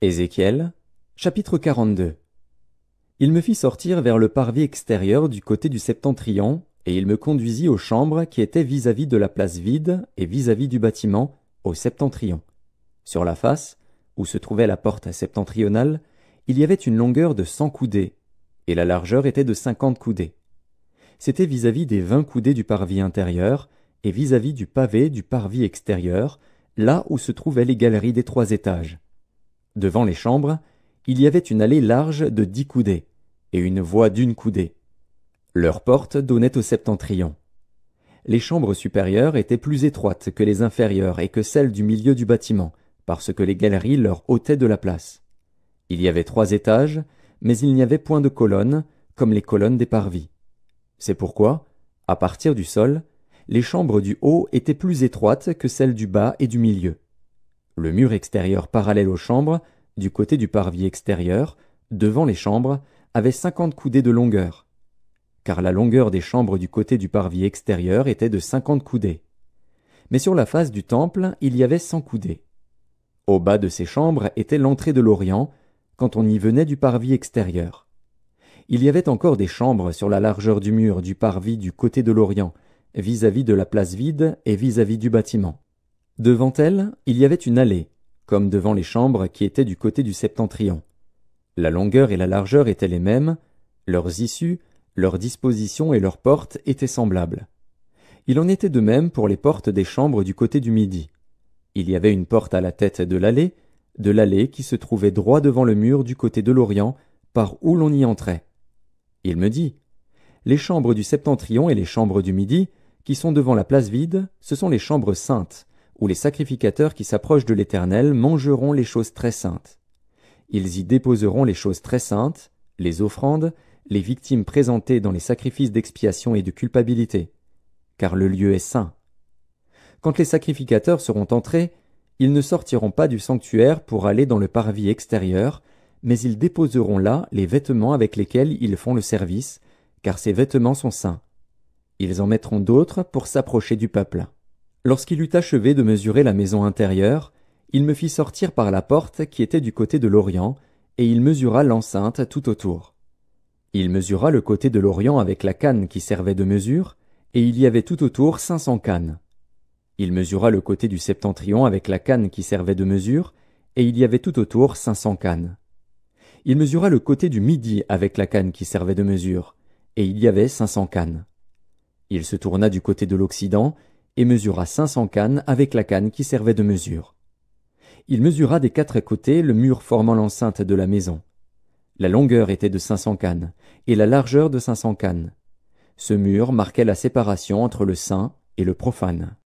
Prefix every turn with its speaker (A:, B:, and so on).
A: Ézéchiel, chapitre 42. Il me fit sortir vers le parvis extérieur du côté du septentrion, et il me conduisit aux chambres qui étaient vis-à-vis de la place vide et vis-à-vis du bâtiment, au septentrion. Sur la face, où se trouvait la porte septentrionale, il y avait une longueur de 100 coudées, et la largeur était de 50 coudées. C'était vis-à-vis des 20 coudées du parvis intérieur, et vis-à-vis du pavé du parvis extérieur, là où se trouvaient les galeries des 3 étages. Devant les chambres, il y avait une allée large de 10 coudées, et une voie d'1 coudée. Leurs portes donnaient au septentrion. Les chambres supérieures étaient plus étroites que les inférieures et que celles du milieu du bâtiment, parce que les galeries leur ôtaient de la place. Il y avait 3 étages, mais il n'y avait point de colonnes, comme les colonnes des parvis. C'est pourquoi, à partir du sol, les chambres du haut étaient plus étroites que celles du bas et du milieu. Le mur extérieur parallèle aux chambres, du côté du parvis extérieur, devant les chambres, avait 50 coudées de longueur. Car la longueur des chambres du côté du parvis extérieur était de 50 coudées. Mais sur la face du temple, il y avait 100 coudées. Au bas de ces chambres était l'entrée de l'Orient, quand on y venait du parvis extérieur. Il y avait encore des chambres sur la largeur du mur du parvis du côté de l'Orient, vis-à-vis de la place vide et vis-à-vis du bâtiment. Devant elle, il y avait une allée, comme devant les chambres qui étaient du côté du septentrion. La longueur et la largeur étaient les mêmes, leurs issues, leurs dispositions et leurs portes étaient semblables. Il en était de même pour les portes des chambres du côté du midi. Il y avait une porte à la tête de l'allée qui se trouvait droit devant le mur du côté de l'Orient, par où l'on y entrait. Il me dit, « Les chambres du septentrion et les chambres du midi, qui sont devant la place vide, ce sont les chambres saintes, où les sacrificateurs qui s'approchent de l'Éternel mangeront les choses très saintes. Ils y déposeront les choses très saintes, les offrandes, les victimes présentées dans les sacrifices d'expiation et de culpabilité, car le lieu est saint. Quand les sacrificateurs seront entrés, ils ne sortiront pas du sanctuaire pour aller dans le parvis extérieur, mais ils déposeront là les vêtements avec lesquels ils font le service, car ces vêtements sont saints. Ils en mettront d'autres pour s'approcher du peuple. » Lorsqu'il eut achevé de mesurer la maison intérieure, il me fit sortir par la porte qui était du côté de l'Orient, et il mesura l'enceinte tout autour. Il mesura le côté de l'Orient avec la canne qui servait de mesure, et il y avait tout autour 500 cannes. Il mesura le côté du septentrion avec la canne qui servait de mesure, et il y avait tout autour 500 cannes. Il mesura le côté du midi avec la canne qui servait de mesure, et il y avait 500 cannes. Il se tourna du côté de l'Occident, et mesura 500 cannes avec la canne qui servait de mesure. Il mesura des 4 côtés le mur formant l'enceinte de la maison. La longueur était de 500 cannes, et la largeur de 500 cannes. Ce mur marquait la séparation entre le saint et le profane.